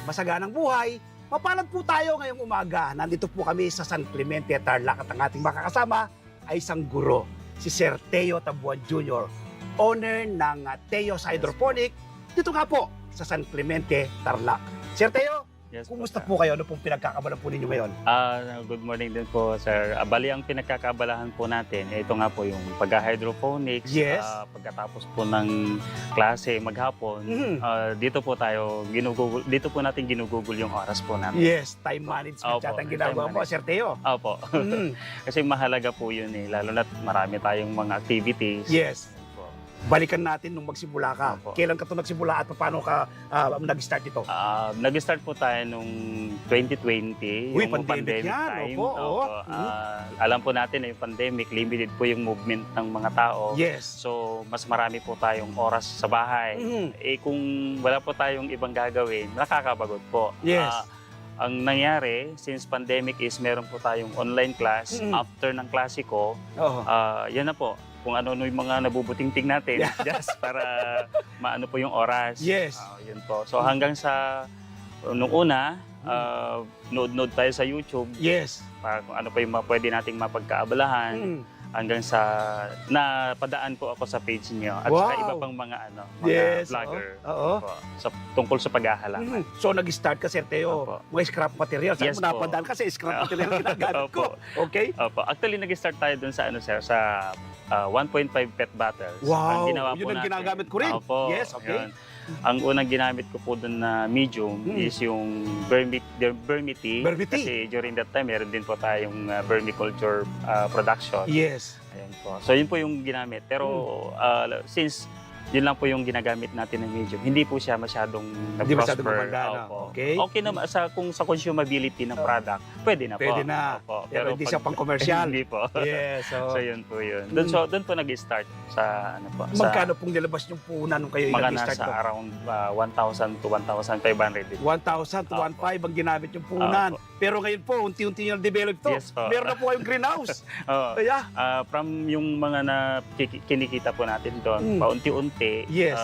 masaganang buhay. Mapalad po tayo ngayong umaga. Nandito po kami sa San Clemente, Tarlac at ang ating makakasama ay isang guro, si Sir Teo Tabuan Jr., owner ng Teo's Hydroponic dito nga po sa San Clemente, Tarlac. Sir Teo, Yes, kumusta sir. po kayo? Ano pong pinagkakabalan po ninyo ngayon? Good morning din po, sir. Bali, ang pinagkakabalahan po natin, ito nga po yung pag-hydroponics. Yes. Pagkatapos po ng klase maghapon, dito po dito po natin ginugugol yung oras po natin. Yes, time management Opo, yata ang ginagawa time mo, Sir Teo. Opo. Kasi mahalaga po yun lalo na't marami tayong mga activities. Yes. Ayan po. Balikan natin nung magsimula ka. Opo. Kailan ka ito nagsimula at paano ka nag-start ito? Nag-start po tayo nung 2020, Uy, yung pandemic yan, time. opo, oo. Alam po natin na yung pandemic, limited po yung movement ng mga tao. Yes. So, mas marami po tayong oras sa bahay. Kung wala po tayong ibang gagawin, nakakapagod po. Yes. Ang nangyari, since pandemic is meron po tayong online class. After ng klase ko, Oo. yan na po. Kung ano yung mga nabubutingting natin, just para maano po yung oras. Yes. Yun po. So, hanggang sa, nung una, nood tayo sa YouTube. Yes. Para kung ano pa yung pwede nating mapagkaabalahan. Hanggang sa napadaan po ako sa page niyo at Wow. saka iba pang mga Yes, vlogger oo. po, tungkol sa paghahalaman. So, nag-start ka, Sir Teo, Opo. mga scrap material. Saan Yes mo po. napadaan kasi scrap material ang ginagamit ko. Opo. Okay? Opo. Actually, nag-start tayo dun sa sir, sa 1.5 pet bottles. Wow, Ang ginawa yun po ang natin. ginagamit ko rin. Opo. Yes, okay. Yun. Ang unang ginamit ko po dun na medium is yung vermity. Vermity. Kasi during that time, meron din po tayong vermiculture production. Yes. Ayan po. So, yun po yung ginamit. Pero since yun lang po yung ginagamit natin ng medium, hindi po siya masyadong Hindi masyadong nag-prosper. gumanda na. Opo. Okay. Okay naman kung sa consumability ng product, pwede na po. Pwede na. Opo. Pero hindi siya pang-commercial. Hindi po. Yes. So, So, yun po yun. Doon po nag-start sa ano po. magkano pong nilabas yung puhunan nung kayo Mga nag-start nasa ito? around 1,000 to 1,500 din. 1,000 to 1,500 ang ginamit yung puhunan. Opo. Pero ngayon po, unti-unti yung develop to. Yes po. Meron na po kayong greenhouse. Oo. Kaya, From yung mga kinikita po natin doon, paunti-unti, Yes.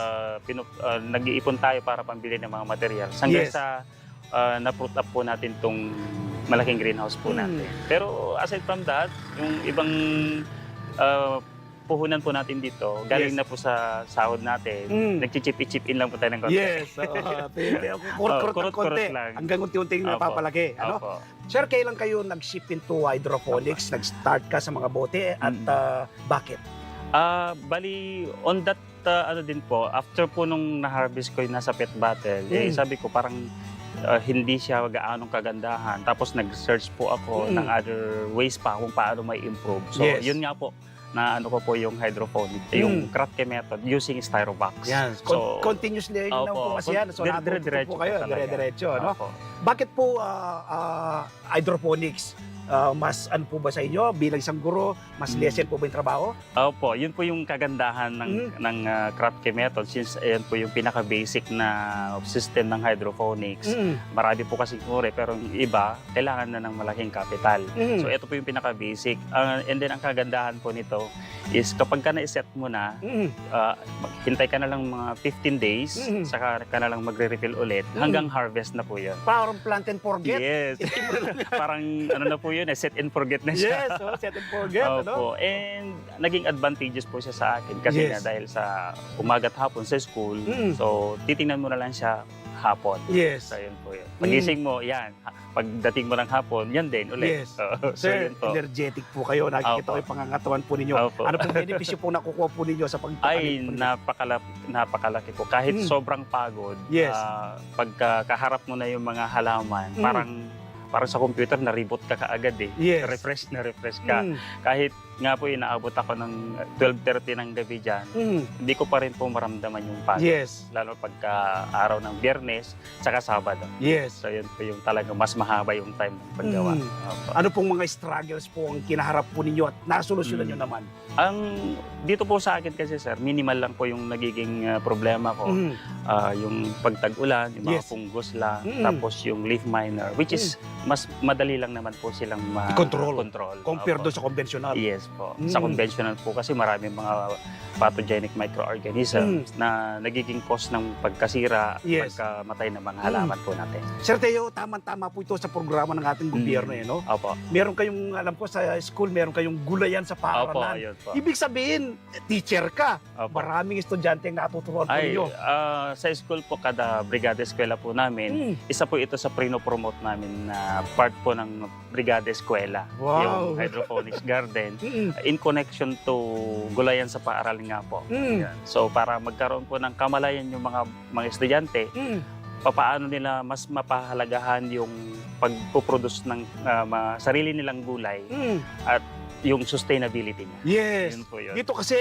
nag-iipon tayo para pambili ng mga materials. Hanggang Yes. sa na-fruit up po natin itong malaking greenhouse po natin. Pero aside from that, yung ibang puhunan po natin dito, galing Yes. na po sa sahod natin. Nag-chip in lang po tayo ng konti. yes. Kurot-kurot ng kurot-kurot konti. lang. Hanggang unti-unti Opo. napapalaki. Ano? Opo. Sir, kailan kayo nag-shift into hydroponics? Nag-start ka sa mga bote at bakit? Bali, on that, din po, after po nung na-harvest ko yung nasa pet bottle, sabi ko parang hindi siya gaanong kagandahan. Tapos nag-search po ako ng other ways pa kung paano may improve. So, Yes. yun nga po, na ano ko po yung hydroponic, yung Kratke method using styrobox. Yan. So, Continuous learning lang po kasi yan. So, natututo dire-diretso po kayo. po talaga. Dire-diretso. No? Opo. Bakit po hydroponics? Mas ano po ba sa inyo bilang isang guro, mas lesson po ba yung trabaho? Opo, yun po yung kagandahan ng Kratke method since ayan po yung pinaka-basic na system ng hydroponics. Marami po kasi uri, pero yung iba, kailangan na ng malaking capital. So, ito po yung pinaka-basic. And then, ang kagandahan po nito is kapag ka na-set mo na, hintay ka na lang mga 15 days, saka ka na lang magre-refill ulit, hanggang harvest na po yun. Parang plant and forget. Yes. Parang ano na po yun, set and forget na siya. Yes, set and forget. Ano? Opo. And naging advantageous po siya sa akin kasi nga dahil sa umaga at hapon sa school, so titingnan mo na lang siya hapon. Yes. So yun po yun. Pagising mo, yan. Pagdating mo ng hapon, yan din ulit. Yes. So Sir, yun po. energetic po kayo. Nakikita ko Opo. yung pangangatawan po ninyo. Opo. Ano pong benepisyo po nakukuha po ninyo sa Ay, pagtatanim po ninyo? napakalaki po. Kahit sobrang pagod, Yes. pagka kaharap mo na yung mga halaman, parang sa computer, na-reboot ka kaagad eh. Yes. Refresh ka. Kahit nga po inaabot ako ng 12:30 ng gabi dyan, hindi ko pa rin po maramdaman yung pagod. Yes. Lalo pagka araw ng Biyernes, tsaka Sabado. Yes. So yun po yung talaga mas mahaba yung time ng paggawa. Opo. Ano pong mga struggles po ang kinaharap po ninyo at nasolusyonan nyo naman? Ang dito po sa akin kasi sir, minimal lang po yung nagiging problema ko. Yung pagtag-ulan, yung mga Yes. fungus lang, tapos yung leaf miner, which is mas madali lang naman po silang Control. control. Compare Opo. doon sa conventional. Yes. Yes po. Sa conventional po kasi maraming mga pathogenic microorganisms na nagiging cause ng pagkasira, Yes. pagkamatay ng mga halaman po natin. Sir Teo, tama-tama po ito sa programa ng ating gobyerno, no? Opo. Meron kayong, alam ko sa school, meron kayong gulayan sa Opo, paaralan. ayun po. Ibig sabihin, teacher ka. Opo. Maraming estudyante ang natuturuan po Ay, ninyo. sa school po, kada brigada eskwela po namin, isa po ito sa prino-promote namin na part po ng brigada eskwela. Wow. Yung hydroponics garden. In connection to gulayan sa paaralan nga po. Yan. So para magkaroon po ng kamalayan yung mga estudyante, papaano nila mas mapahalagahan yung pagpuproduce ng sarili nilang gulay at yung sustainability niya. Yes. Yun po yun. Dito kasi,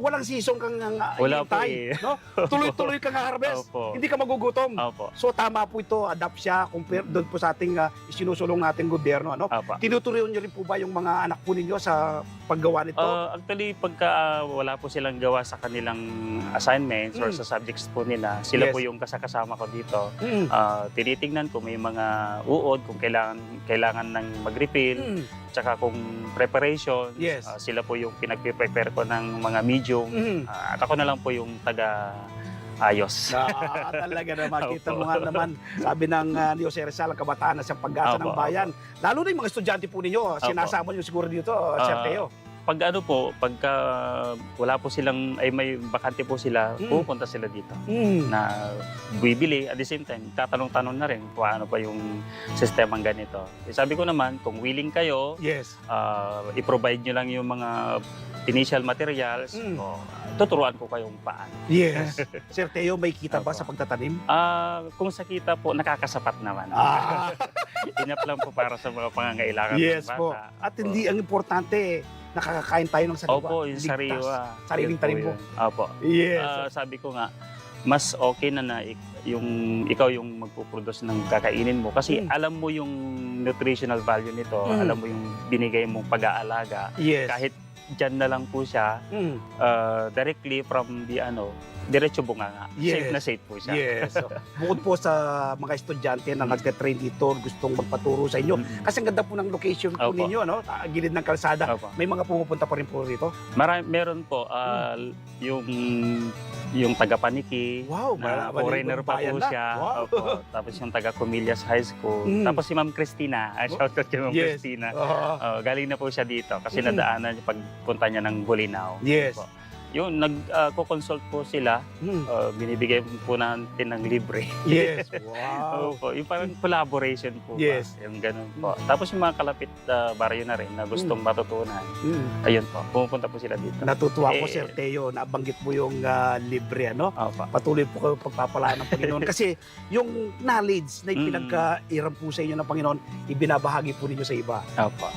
walang season kang Wala po hintay, eh. no? Tuloy-tuloy kang harvest. Opo. Hindi ka magugutom. Opo. So tama po ito, adapt siya compare doon po sa ating isinusulong nating gobyerno, ano? Opo. Tinuturuan niyo rin po ba yung mga anak po ninyo sa paggawa nito? Actually, pagka wala po silang gawa sa kanilang assignments or sa subjects po nila, sila Yes. po yung kasama ko dito. Tinitingnan kung may mga uod, kung kailangan ng mag-refill, tsaka kung preparations, Yes. sila po yung pinag-prepare ko ng mga medium. At ako na lang po yung taga-ayos. Talaga naman, kita Opo. mo nga naman, sabi ng ni Jose Rizal, ang kabataan na siyang pag-asa ng Opo, bayan. Lalo na yung mga estudyante po ninyo, sinasama niyo siguro dito, Sir Teo. Pagka wala po silang, ay may bakante po sila, pupunta sila dito. Na bibili, at the same time, tatanong-tanong na rin kung ano pa yung sistemang ganito. Sabi ko naman, kung willing kayo, Yes. i-provide nyo lang yung mga initial materials, tuturuan ko kayong paano. Yes. Sir Teo, may kita ba Opo. sa pagtatanim? Kung sa kita po, nakakasapat naman. Enough lang po para sa mga pangangailangan Yes ng bata. po. At hindi, ang importante, nakakakain tayo ng sariwa. Opo, yung Ligtas. sariwa. Sariling Yun po tanim po. yun. Opo. Yes. Sabi ko nga, mas okay na ikaw yung magpuproduce ng kakainin mo kasi alam mo yung nutritional value nito, alam mo yung binigay mong pag-aalaga. Yes. Kahit dyan na lang po siya, directly from the diretso bunganga. Yes. Safe na safe po siya. Yes. So, bukod po sa mga estudyante na nagte-train dito, gustong magpaturo sa inyo. Kasi ang ganda po ng location po Opo. ninyo, no? Gilid ng kalsada. Opo. May mga pumupunta pa rin po rito. Meron po, yung taga-Paniki, Wow, na malaman foreigner yung pa bayan po na. siya. Wow. Opo. Tapos yung taga-Comillas High School. Tapos si Ma'am Christina. Shoutout kay Ma'am Yes. Christina. Oo. Galing na po siya dito kasi nadaanan niya pagpunta niya ng Bolinao. Yes. Opo. Yun, nagko-consult po sila. Binibigay po natin ng libre. Yes. Wow. Opo, yung parang collaboration po. Yes. Yung ganun po. Tapos yung mga kalapit baryo na rin na gustong matutunan. Ayun po, pumupunta po sila dito. Natutuwa ko, Eh, Sir Teo, nabanggit mo yung libre, ano? Opo. Patuloy po kayo pagpapalaan ng Panginoon. Kasi yung knowledge na ipinagkairam po sa inyo ng Panginoon, ibinabahagi po ninyo sa iba. Opo.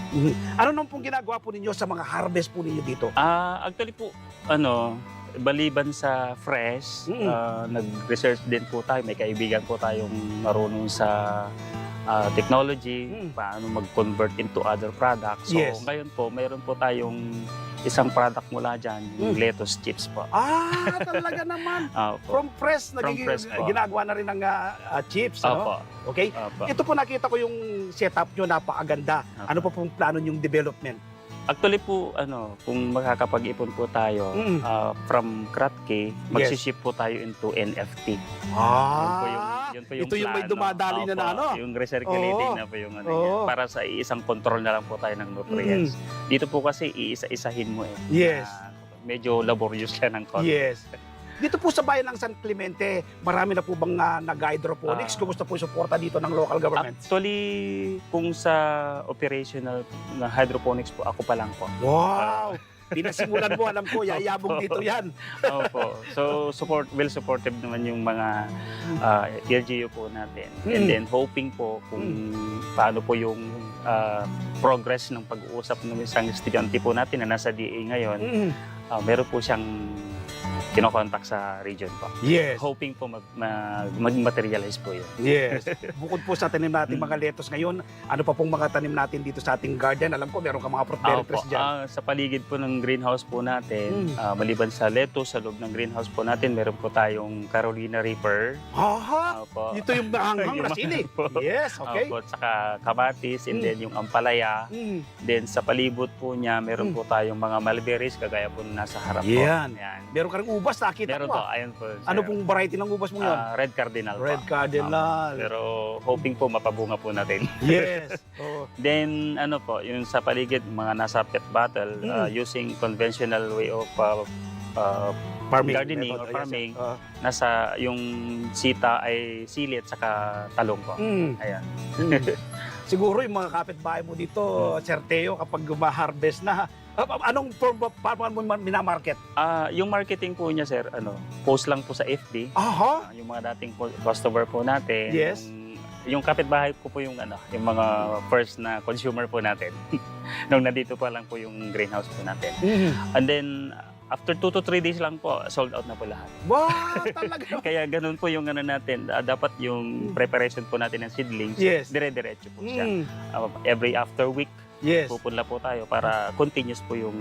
Ano nang pong ginagawa po ninyo sa mga harvest po ninyo dito? Actually po, baliban sa fresh, nag-research din po tayo. May kaibigan po tayong marunong sa technology, paano mag-convert into other products. So Yes. ngayon po, mayroon po tayong isang product mula dyan, yung lettuce chips po. Talaga naman. Opo. From press, nagiging press po. ginagawa na rin ng chips, ano? Opo. Okay? Opo. Ito po nakita ko yung setup nyo, napakaganda. Opo. Ano pa pong plano yung development? Actually po, kung makakapag-ipon po tayo from Kratky, magsiship po tayo into NFT. Yun po yung ito yung may plano. dumadali na Opo, ano? Yung recirculating Oo. na po yung Oo. para sa isang control na lang po tayo ng nutrients. Dito po kasi iisa-isahin mo eh. Yes. Medyo laborious siya ng konti. Yes. Dito po sa bayan ng San Clemente, marami na po bang nag-hydroponics? Kumusta po yung suporta dito ng local government? Actually, kung sa operational na hydroponics po, ako pa lang po. Wow! Pinasimulan mo, alam ko, yayabong dito yan. Opo. So, well-supportive naman yung mga LGU po natin. And then, hoping po kung paano po yung progress ng pag-uusap ng isang estudyante po natin na nasa DA ngayon, meron po siyang kinokontak sa region po. Yes. Hoping po mag-materialize po yun. Yes. Bukod po sa tanim natin mga lettuce ngayon, ano pa pong mga tanim natin dito sa ating garden? Alam ko meron ka mga fruit bearing trees dyan. Sa paligid po ng greenhouse po natin, maliban sa lettuce, sa loob ng greenhouse po natin, meron po tayong Carolina Reaper. Aha! Opo. Ito yung hanghang na Yung sili. po. Yes, okay. Opo, at saka kamatis, and then yung ampalaya. Then sa palibot po niya, meron po tayong mga mulberries, kagaya po nasa harap po. Yan. Yan. Meron ka ring ubas, nakita Meron ko. po, ayun po. Ano sir. pong variety ng ubas mo yun? Red Cardinal po. Red Cardinal. Pero hoping po mapabunga po natin. Yes. Oh. Then ano po, yung sa paligid, mga nasa pet bottle, using conventional way of Farming. gardening method. or farming, Yes. nasa yung sita ay sili at saka talong po. Ayan. Siguro yung mga kapitbahay mo dito, Sir Teo, kapag ma-harvest na, anong paano mo minamarket? Yung marketing po niya, sir, post lang po sa FB. Aha. Yung mga dating customer po natin. Yes. Yung kapitbahay ko po yung yung mga first na consumer po natin. Nung nandito pa lang po yung greenhouse po natin. And then after 2 to 3 days lang po, sold out na po lahat. Wow, talaga. Kaya ganun po yung natin, dapat yung preparation po natin ng seedlings, Yes. dire-diretso po siya. Every after week, Yes. pupunla po tayo para continuous po yung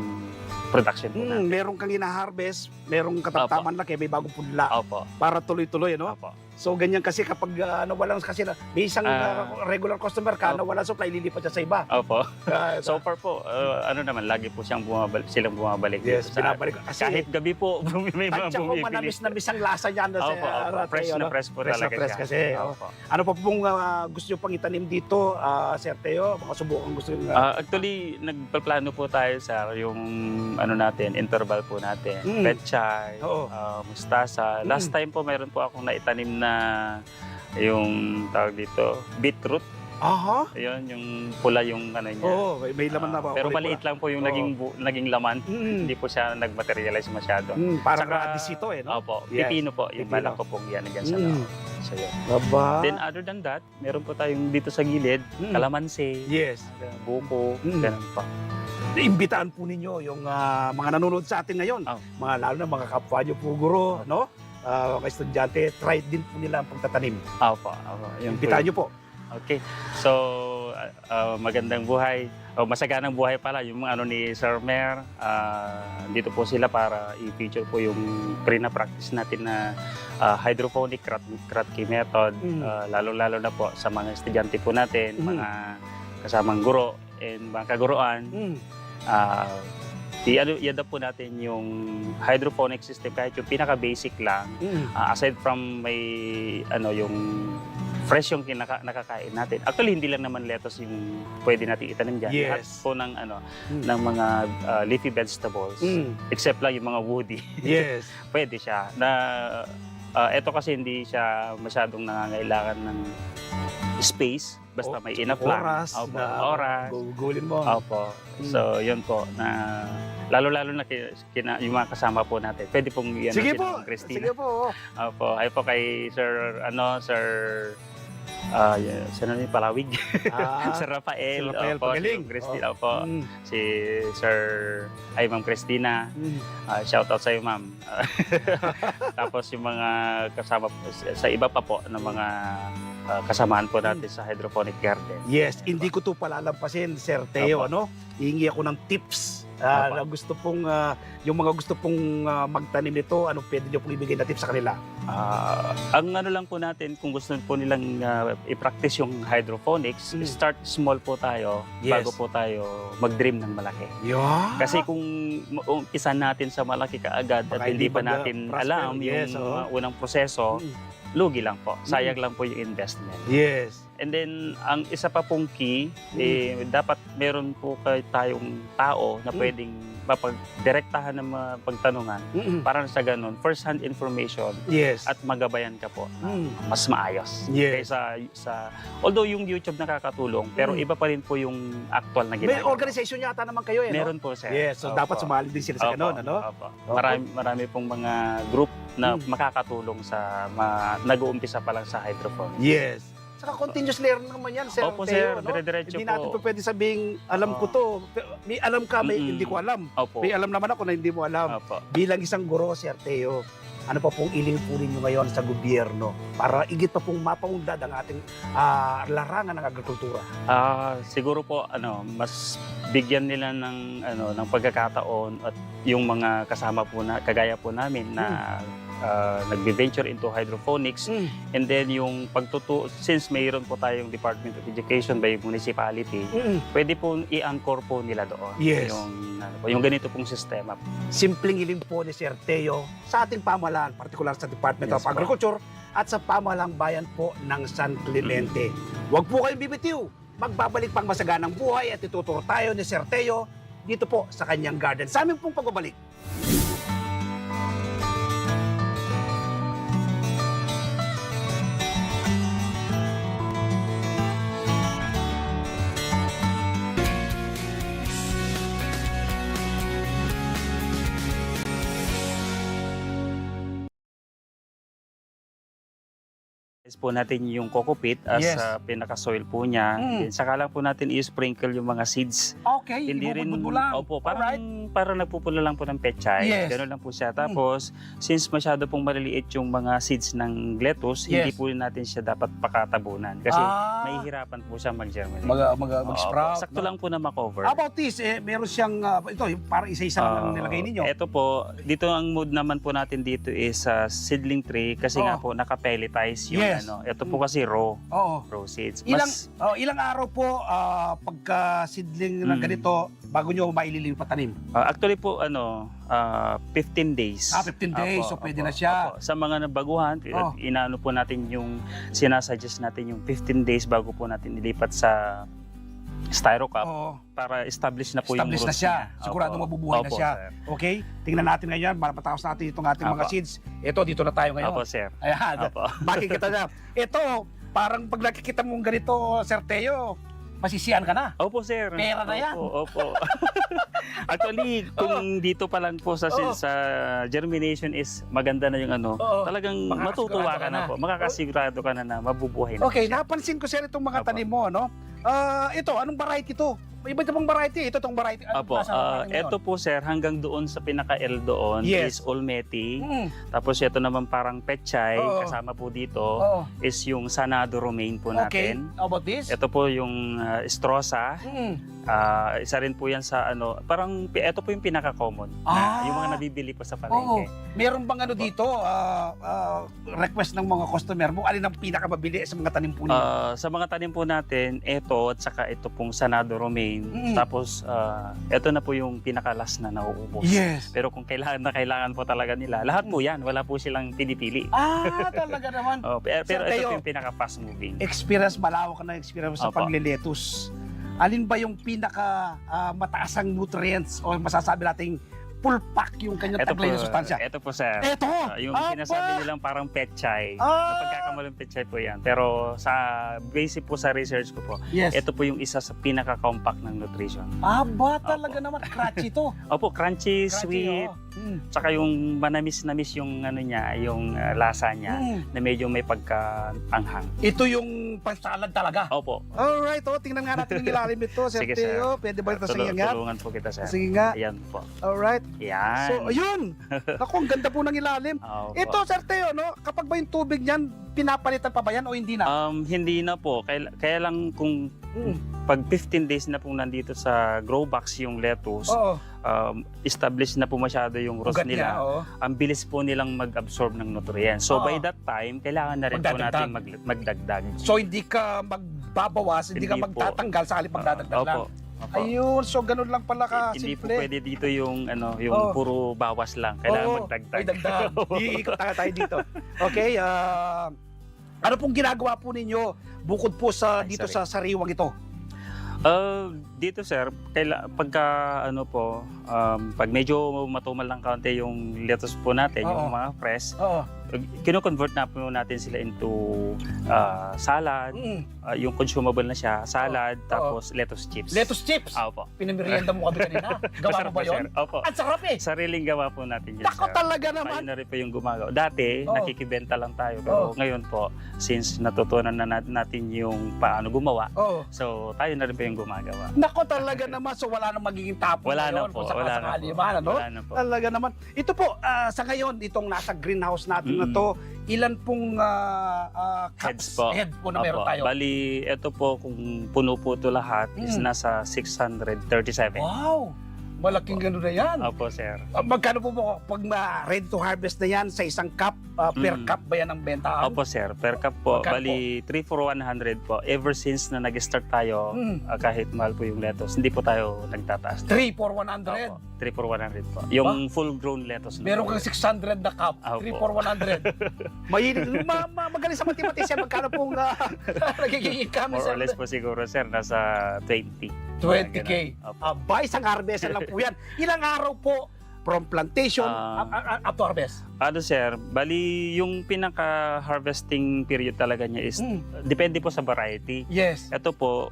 production po natin. Merong kang ina-harvest, merong katamtaman laki, may bagong punla Opo. para tuloy-tuloy, no? Opo. So ganyan kasi kapag walang kasi may isang regular customer ka na walang supply, lilipat siya sa iba. Opo. So, So far po, lagi po silang bumabalik yes, dito sa binabalik ko. Kasi kahit gabi po, may mga tansya ko bumibili. manamis ang lasa niyan. Opo, fresh na fresh po Fresh na talaga fresh siya. kasi, oh. Opo. Ano pa pong gusto nyo pang itanim dito, Sir Teo? Mga subukan gusto nyo. Actually, nagpaplano po tayo sa yung natin, interval po natin. Petchay, Oo. mustasa. Last time po, mayroon po akong naitanim na yung tawag dito, beetroot. Aha. Ayun, yung pula yung niya. Oo, may laman na ba? Pero maliit lang po yung naging laman. Hindi po siya nag-materialize masyado. Parang Saka, radis ito eh, no? Opo, Yes. pipino po. Yung Pipino. balak ko po yan dyan sa loob. So, yun. Baba. Then other than that, meron po tayong dito sa gilid, kalamansi, Yes. buko, ganun pa. Imbitaan po ninyo yung mga nanonood sa atin ngayon. Mga lalo na mga kapwa nyo po guro, no? Mga estudyante, try din po nila ang pagtatanim. Opo. Yun po Imbitaan yun. nyo po. Okay. So, magandang buhay. Masaganang buhay pala yung ni Sir Mer. Dito po sila para i-feature po yung pre-na-practice natin na hydroponic Kratky method. Lalo-lalo na po sa mga estudyante po natin, mga kasamang guro and mga kaguruan. I-adapt po natin yung hydroponic system kahit yung pinaka-basic lang. Aside from may yung fresh yung nakakain natin. Actually, hindi lang naman lettuce yung pwede natin itanim dyan. Lahat Yes. po ng ng mga leafy vegetables, except lang yung mga woody. Yes. Pwede siya. Ito kasi hindi siya masyadong nangangailangan ng space. Basta may enough lang. Oras. Opo, na oras. Gugulin mo. Opo. So, yun po. Na, lalo-lalo na yung mga kasama po natin. Pwede pong yan. Sige po. Christina. Sige po. Opo. Ay po kay Sir, Sir, sino yung Palawig? Sir Rafael. Sir Rafael, Opo. pagaling. Si Christina. Opo. Si Sir, Ma'am Christina. Shout out sa iyo, ma'am. Tapos yung mga kasama sa iba pa po ng mga kasamaan po natin sa hydroponic garden. Yes, hindi ko to palalampasin, Sir Teo, Opo. Hihingi ako ng tips Opo. na gusto pong yung mga gusto pong magtanim nito, ano pwede niyo pong ibigay na tips sa kanila? Ang lang po natin, kung gusto po nilang i-practice yung hydroponics, start small po tayo bago po tayo mag-dream ng malaki. Yeah. Kasi kung umpisa natin sa malaki kaagad at Baka hindi hindi pa natin mag-prosper. alam Yes, yung unang proseso, lugi lang po. Sayang lang po yung investment. Yes. And then, ang isa pa pong key, dapat meron po tayong tao na pwedeng mapagdirektahan ng mga pagtanungan para sa ganun, first-hand information Yes. at magabayan ka po na mas maayos. Yes. Kaysa although yung YouTube nakakatulong, pero iba pa rin po yung actual na May ginagawa. organization yata naman kayo eh, no? Meron po, sir. Yes, so Opo. dapat sumali din sila sa Opo, ganun, ano? opo. Marami pong mga group na makakatulong sa nag-uumpisa pa lang sa hydroponics. Yes. Saka continuous learning naman yan, Sir Opo, Teo, sir. no? Dire-diretso Hindi po. natin pa pwede sabing, alam ko to. May alam ka, may hindi ko alam. Opo. May alam naman ako na hindi mo alam. Opo. Bilang isang guro, Sir Teo, ano pa pong ilingkunin nyo ngayon sa gobyerno para igit pa pong mapaunlad ang ating larangan ng agrikultura? Siguro po mas bigyan nila ng pagkakataon at yung mga kasama po na kagaya po namin na nagbe-venture into hydroponics, and then yung since mayroon po tayong Department of Education by municipality, pwede po i-anchor po nila doon Yes. yung ganito pong sistema. Simpleng hiling po ni Sir Teo sa ating pamahalaan, partikular sa Department Yes of po. Agriculture at sa pamahalang bayan po ng San Clemente. Huwag po kayong bibitiw. Magbabalik pang masaganang buhay at ituturo tayo ni Sir Teo dito po sa kanyang garden. Sa aming pong pagbabalik. Po natin yung coco peat as Yes. pinaka-soil po niya. Then, saka lang po natin i-sprinkle yung mga seeds. Okay, Hindi rin, ibubudbud mo lang. opo, parang nagpupula lang po ng pechay. Yes. Gano'n lang po siya. Tapos, since masyado pong maliliit yung mga seeds ng lettuce, hindi Yes. po natin siya dapat pakatabunan. Kasi mahihirapan po siya mag-germinate. Mag-sprout. Opo, sakto lang po na makover. How about this? Meron siyang, ito, yung parang isa-isa lang ang nilagay ninyo. Ito po, dito ang mood naman po natin dito is seedling tray kasi nga po nakapelletize yung Yes. Ito po kasi raw seeds. Ilang araw po pagka seedling ng ganito bago nyo maililim patanim? Actually po 15 days. 15 days, so pwede na siya. Opo. Sa mga nabaguhan, inaano po natin sinasuggest natin yung 15 days bago po natin ilipat sa styro cup para establish na po yung roots na siya. niya. Sigurado mabubuhay na siya. Sir. Okay? Tingnan natin ngayon, matapos natin itong ating mga seeds. Ito, dito na tayo ngayon. Opo, sir. Ayan, Opo. makikita na. Ito, parang pag nakikita mong ganito, Sir Teo, masisiyan ka na. Opo, sir. Pera na yan. Opo. Actually, kung dito pa lang po sa germination is maganda na yung talagang matutuwa ka na po. Makakasigurado ka na mabubuhay na. Okay, napansin ko sir itong mga tanim mo, no? Ito, anong variety to? Iba itong variety. Ito itong variety. Opo, ito po sir, hanggang doon sa pinaka-L doon is Olmeti. Tapos ito naman parang Pechay, kasama po dito is yung Sanado Romaine po natin. Okay, how about this? Ito po yung Strosa. Isa rin po yan sa parang ito po yung pinaka-common. Yung mga nabibili po sa palengke. Meron bang dito, request ng mga customer mo, alin ang pinakamabili sa mga tanim po niyo? Sa mga tanim po natin, ito at saka ito pong Sanado Romaine. Tapos, ito na po yung pinaka-last na nauubos. Yes. Pero kung kailangan po talaga nila, lahat po yan. Wala po silang pinipili. Talaga naman. Pero ito po yung pinaka-fast moving. Experience, malawak ka ng experience sa paglililetus. Alin ba yung pinaka mataasang nutrients o masasabi nating full pack yung kanyang taglay na sustansya? Ito po, sir. Ito! Yung sinasabi nilang parang pechay. Pagkakamalang pechay po yan. Pero sa basic po sa research ko po, ito po yung isa sa pinaka-compact ng nutrition. Talaga naman. Crunchy to. Opo, crunchy, sweet. Tsaka yung manamis-namis yung yung lasa niya na medyo may pagka-anghang. Ito yung pansalad talaga. Opo. Alright, tingnan nga natin yung ilalim ito, Sir Sige, Teo. Pwede ba ito sa ingat? Tulungan po kita, sir. Sige nga. Ayan po. Alright. Yan. So, ayun. Naku, ang ganda po ng ilalim. Opo. Ito, Sir Teo, no? Kapag ba yung tubig niyan, pinapalitan pa ba yan o hindi na? Hindi na po. Kaya lang kung pag 15 days na pong nandito sa grow box yung lettuce, established na po masyado yung roots nila. Ang bilis po nilang mag-absorb ng nutrients. So by that time, kailangan na rin po natin magdagdag. So hindi ka magbabawas, hindi ka magtatanggal sa halip magdadagdag lang. Opo. Ayun, so ganun lang pala ka Hindi po simple. pwede dito yung puro bawas lang. Kailangan magdagdag. May dagdag. Iikot tayo dito. Okay, ano pong ginagawa po ninyo bukod po sa dito sa sariwang ito? Dito sir, pagka ano po, pag medyo matumal ng kaunti yung lettuce po natin, Oo. yung mga fresh, Oo. kino-convert na po natin sila into salad, Mm. yung consumable na siya, salad, tapos lettuce chips. Lettuce chips. Opo. Pinamerienda mo kami kanina. Gawa mo Masarap ba po, yun? sir. Opo. Ang sarap eh. Sariling gawa po natin yun, Nako sir. talaga Tayo naman. na rin po yung gumagawa. Dati, Oo. nakikibenta lang tayo. Pero ngayon po, since natutunan na natin yung paano gumawa, Oo. so tayo na rin po yung gumagawa. Nako talaga naman. So wala nang magiging tapon Wala na ngayon po. kung Wala na sakasakali po. man, ano? Wala na po. Talaga naman. Ito po, sa ngayon, itong nasa greenhouse natin na to, ilan pong Heads cups, po. head po na meron Opo. tayo? Bali, ito po, kung puno po ito lahat, is nasa 637. Wow! Malaking gano'n na yan. Opo, sir. Magkano po pag ready to harvest na yan sa isang cup, per cup ba yan ang benta? Opo, sir. Per cup po. Magkano Bali, 3 for 100 po. Ever since na nag-start tayo, kahit mahal po yung lettuce, hindi po tayo nagtataas. 3 for 100. Opo, 3 for 100 po. Yung full-grown lettuce. Meron kang 600 na cup, Opo. 3 for 100. Mahilig, magaling sa mathematics yan. Magkano pong nagiging income? More or less po siguro, sir, nasa 20. 20K. Opo. Abay, isang harvest lang po yan. Ilang araw po from plantation up to harvest? Ano, sir, bali yung pinaka-harvesting period talaga niya is, depende po sa variety. Yes. Ito po,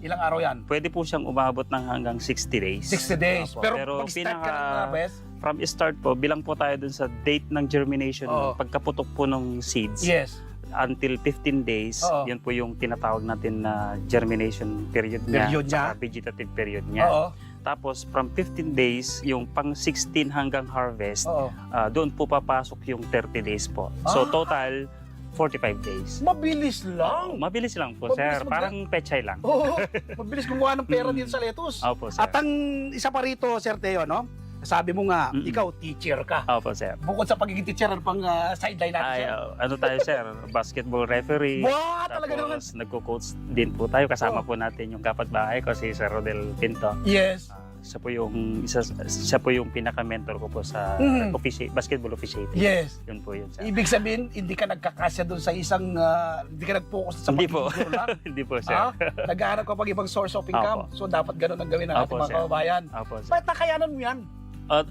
Ilang araw yan? pwede po siyang umabot ng hanggang 60 days. 60 days. Opo. Pero pag start ka ng harvest, from start po, bilang po tayo dun sa date ng germination, Oo. pagkaputok po ng seeds, yes. until 15 days, Oo. yun po yung tinatawag natin na germination period niya, Period niya. saka vegetative period niya. Oo. Tapos from 15 days, yung pang 16 hanggang harvest, Oo. doon po papasok yung 30 days po. So Ah. total, 45 days. Mabilis lang. Mabilis lang po, Mabilis sir. mag- Parang pechay lang. Oo. Mabilis gumawa ng pera dito sa lettuce. Opo, sir. At ang isa pa rito, Sir Teo, no? Sabi mo nga, ikaw teacher ka. Opo, sir. Bukod sa pagiging teacher, ano pang sideline natin, Ay, sir? ano tayo, sir? Basketball referee. Wow, talaga naman. Tapos nagko-coach din po tayo. Kasama po natin yung kapatbahay ko, si Sir Rodel Pinto. Yes. Siya po yung pinaka-mentor ko po sa basketball officiating. Yes. Yun po yun, sir. Ibig sabihin, hindi ka nagkakasya doon sa isang, hindi ka nag-focus sa Hindi po. pagiging lang. Hindi po, sir. Naghahanap ka pag ibang source of income. So, dapat ganun ang gawin ng ating Opo, mga sir. kababayan. Opo, sir. Bakit nakayanan mo yan?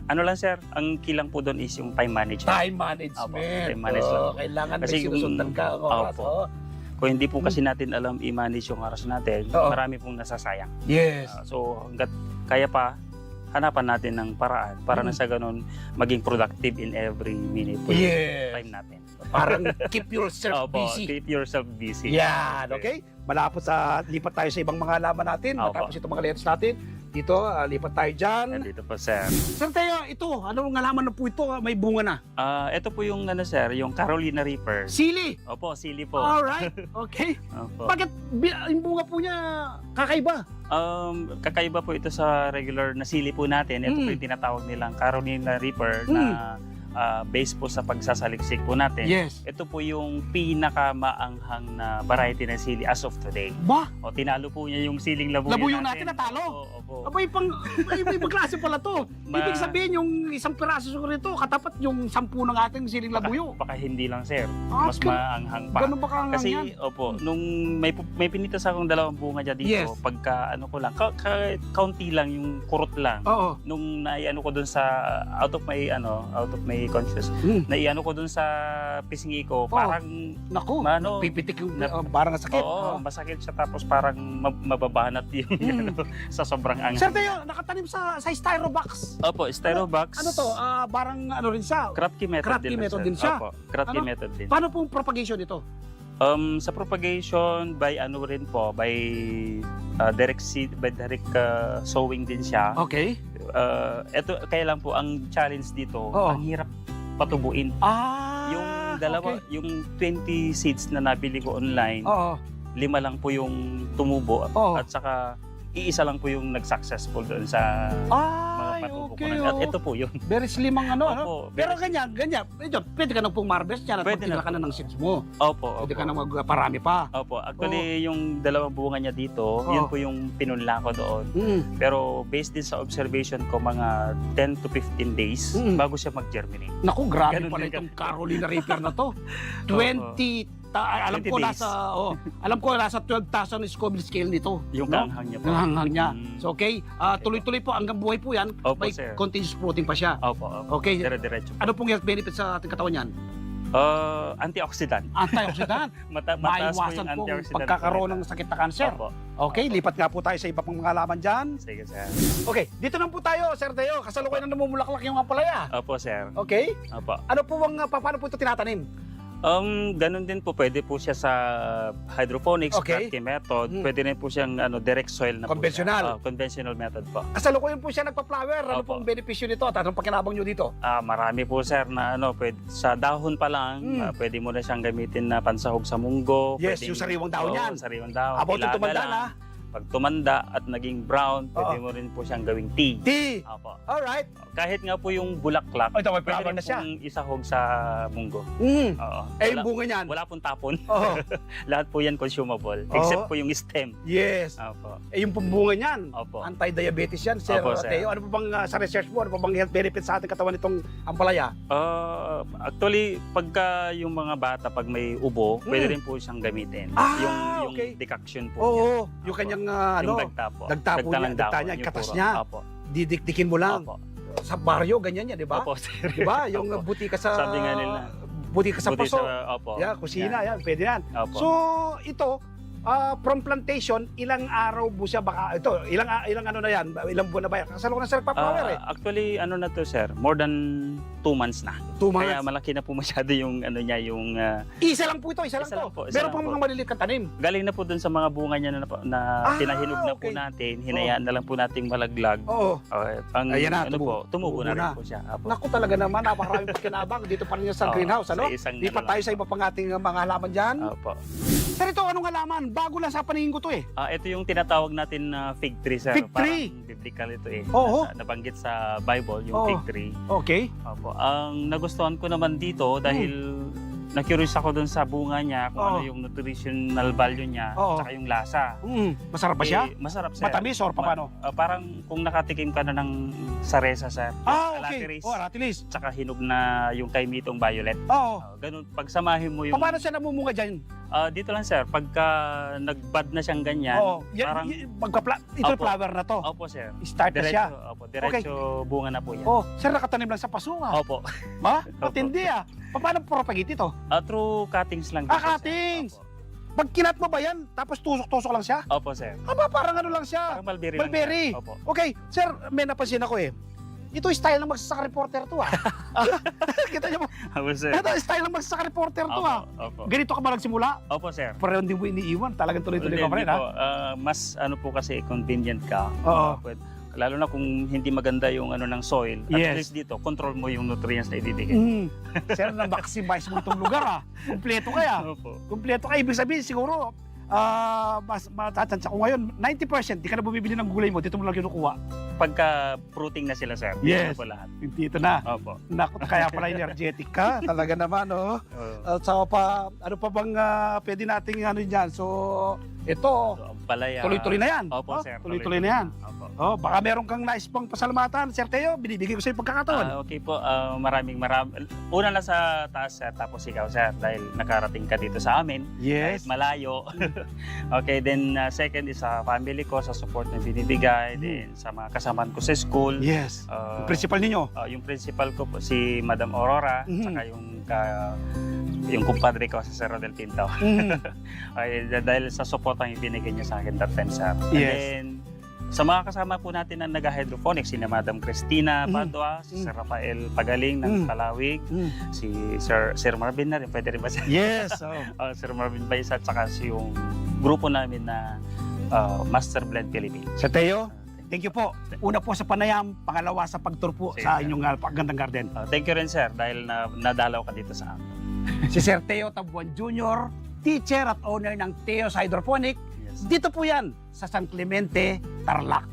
Ano lang, sir, ang kilang po doon is yung time management. Time management. Opo, time management. Kailangan Kasi may sinusundan ka. Opo. Oo. Kung hindi po kasi natin alam i-manage yung oras natin, Oo. marami pong nasasayang. Yes. So, hanggat kaya pa, hanapan natin ng paraan para na sa ganun maging productive in every minute po yung Yes. time natin. Parang keep yourself Opo, busy. keep yourself busy. Yan, okay? Malapot sa lipat tayo sa ibang mga laban natin. Opo. Matapos itong mga lettuce natin. Dito, lipat tayo dyan. Nandito po, sir. Sir Teo, ito, ano nga laman na po ito? May bunga na. Ito po yung, sir, yung Carolina Reaper. Sili. Opo, sili po. Alright, okay. Opo. Bakit yung bunga po niya kakaiba? Kakaiba po ito sa regular na sili po natin. Ito po yung tinatawag nilang Carolina Reaper na base po sa pagsasaliksik po natin. Yes. Ito po yung pinakamaanghang na variety ng sili as of today. Ba? O, tinalo po niya yung siling labuyo, Labuyo natin natalo? Opo. Abay, ibang klase pala to. Ibig sabihin, yung isang piraso siguro nito, katapat yung 10 ng ating siling labuyo. Baka hindi lang, sir. Ah, Mas maanghang pa. Ganun ba kaanghang Kasi, yan? opo, nung may pinitas akong 2 bunga dyan dito, Yes. pagka ano ko lang, kaunti lang, yung kurot lang. Oo. Nung naiano ko dun sa, out of my conscious, naiano ko dun sa pisngi ko, parang, Naku, Mano, pipitik yung parang sakit. oo, masakit siya, tapos parang mababanat yung sa sobrang anghang. Sir Teo, nakatanim sa styro box. Opo, styrobox. Ano to? Parang ano rin siya. Kratky method Kratky din. method sir. din siya? Opo, Kratky Ano? method din. Paano pong propagation ito? Sa propagation by ano rin po, by direct seed, by direct sowing din siya. Okay. Ito kaya lang po ang challenge dito, Oo. ang hirap patubuin. Yung dalawa, okay. yung 20 seeds na nabili ko online, Oo. 5 lang po yung tumubo Oo. at saka iisa lang po yung nag-successful doon sa mga Ay, patubo ko. okay. At ito po yun. Very slim ang ano. Opo, Pero ganyan. Medyo, pwede ka nang pong marvest yan at Pwede magtila na ka na ng seeds mo. Opo, Pwede opo. ka na magparami pa. Opo, actually yung 2 bunga niya dito, yun po yung pinunla ko doon. Pero based din sa observation ko, mga 10 to 15 days bago siya mag-germinate. Naku, grabe Ganun pala din itong Carolina Reaper na to. 20 alam 20 ko days. nasa 12,000 Scoville scale nito. Yung no? hanghang niya po. Yung hanghang niya. Mm. So okay, tuloy-tuloy po hanggang buhay po yan. Opo, May sir. continuous fruiting pa siya. Opo. Okay. Dire-diretso po. Ano pong health benefits sa ating katawan yan? Antioxidant. Antioxidant. Mataas po Maiwasan yung pong antioxidant. pagkakaroon ng sakit na cancer. Opo. Okay, lipat nga po tayo sa iba pang mga laman dyan. Sige, sir. Okay, dito na po tayo, Sir Teo. Kasalukuyan na namumulaklak yung ampalaya. Opo, sir. Okay? Opo. Ano po paano po ito tinatanim? Ganun din po, pwede po siya sa hydroponics, Okay. Kratky method. Hmm. Pwede rin po siyang direct soil na Conventional. po siya. Conventional method po. Kasalukuyan po siya nagpa-flower. Ano Opo. pong benepisyo nito at anong pakinabang nyo dito? Marami po sir na pwede, sa dahon pa lang, pwede mo na siyang gamitin na pansahog sa munggo. Yes, yung sariwang dahon yan. Sariwang dahon. About Ilaga tumanda lang. na. Pag tumanda at naging brown, pwede Oo. mo rin po siyang gawing tea. Tea. Opo. Alright. Kahit nga po yung bulaklak, Oh, ito may pwede flower rin na siya. pong isahog sa munggo. Oo. Eh, yung Wala, bunga niyan. wala pong tapon. Oo. Lahat po yan consumable. Oo. Except po yung stem. Yes. Opo. Eh, yung bunga niyan. Opo. Anti-diabetes yan, Sir Opo, sir. Teo. Ano po bang sa research mo? Ano po bang health benefits sa ating katawan nitong ampalaya? Actually, pagka yung mga bata, pag may ubo, pwede rin po siyang gamitin. Yung Okay. decoction po Oo. niya. Yung Opo. kanyang Yung dagta po. dagta po niya, ng dagta dahon, niya, yung katas puro. niya. Opo. didikdikin mo lang. Opo. Sa baryo, ganyan yan, di ba? Opo, sir. Di ba? Yung Opo. buti ka sa... Sabi nga nila. Buti ka sa Buti paso. opo. Yeah, kusina, yan. Pwede yan. Opo. So, ito, from plantation, ilang araw po siya baka, ito, ilang ano na yan, ilang buwan na ba yan? Kasalo ko na sa nagpa-flower Actually, ano na to, sir? More than 2 months na. 2 months. Kaya malaki na po masyado yung ano niya, yung Isa lang po ito, isa lang Isa to. lang po, isa Meron lang pang po. mga maliliit kang tanim. galing na po dun sa mga bunga niya na pinahinog na po okay. natin. Hinayaan na lang po nating malaglag. Oo. Ayan na, tumubo na na. rin po siya. Opo. Naku talaga naman, napakaraming pagkinabang dito pa rin yan sa Oo, greenhouse, ano? sa isang Lipat ano tayo lang sa po. iba pang ating mga halaman dyan. Opo. Sir, ito, anong halaman? Bago lang sa paningin ko to eh. Ito yung tinatawag natin na fig tree, sir. Fig tree? Parang biblical ito eh. Oo. Nabanggit sa Bible, yung Oo. fig tree. Okay. Opo. Ang nagustuhan ko naman dito dahil na-curious ako dun sa bunga niya kung Oo. ano yung nutritional value niya Oo. at yung lasa. Masarap ba siya? Masarap, sir. Matamis or paano? Parang kung nakatikim ka na ng saresa, sir. Okay. Alatiris, Ratilis. tsaka hinog na yung kay Mitong Violet. Oo. Ganun, pagsamahin mo yung... Paano siya namumunga dyan? dito lang, sir. Pagka nag-bud na siyang ganyan, Oo. parang... Ito Opo. flower na to. Opo, sir. Start na siya. Diretso bunga na po yan. Oh, sir, nakatanim lang sa paso nga. Opo. Ma? Matindi ah. Paano propagate ito? Through cuttings lang. dito, sir. Cuttings! Opo. Pag kinat mo ba yan, tapos tusok-tusok lang siya? Opo, sir. Parang ano lang siya. Parang mulberry. Mulberry. Lang, sir. Opo. Okay, sir, may napansin ako eh. Ito style ng magsasaka reporter to ah. Kita niyo mo? Opo, sir. Ito style ng magsasaka reporter to ah. Opo. Ganito ka ba nagsimula? Opo, sir. Pareho hindi mo iniiwan. Talagang tuloy-tuloy ka pa rin Hindi ha? po. Mas ano po kasi convenient ka. Oo. Lalo na kung hindi maganda yung ano ng soil. At Yes. least dito, control mo yung nutrients na ibibigay. Sir, na-maximize mo itong lugar ah. Kumpleto kaya. Opo. Kumpleto ka. Ibig sabihin siguro, mas matatansya ko ngayon, 90% di ka na bumibili ng gulay mo, dito mo lang kinukuha. Pagka fruiting na sila, sir. Yes. Dito po lahat. Dito na. Opo. Naku, kaya pala energetic ka. Talaga naman, oh. At saka pa, ano pa bang pwede nating ano dyan? So, ito, So, palaya. tuloy-tuloy na yan. Opo, Oh, sir. Tuloy-tuloy na yan. Opo. Oh, baka meron kang nais pang pasalamatan, Sir Teo, binibigay ko sa iyo pagkakataon. Okay po, maraming. Una na sa taas, sir, tapos ikaw, sir, dahil nakarating ka dito sa amin. Yes. Kahit malayo. Okay, then second is sa family ko, sa support na binibigay, then sa mga kasamaan ko sa school. Yes. Uh, Yung principal ninyo. Yung principal ko po, si Madam Aurora, saka yung kumpadre ko si Sir Rodel Pinto. Okay, dahil sa support ang ibinigay niya sa akin that time, sir. And Yes. then, sa mga kasama po natin na nag-hydroponics, si Madam Cristina Padua, si Sir Rafael Pagaling ng Palawig, si Sir Marvin na rin, pwede rin ba siya? Yes. Sir Marvin Baisa, at saka yung grupo namin na Master Blend Philippines. Sir Teo, thank you po. Una po sa panayam, pangalawa sa pagtour po Sige, sa sir. inyong pagandang garden. Thank you rin, sir, dahil nadalaw ka dito sa amin. Si Sir Teo Tabuan Jr., teacher at owner ng Teo's Hydroponic. Yes. Dito po yan sa San Clemente, Tarlac.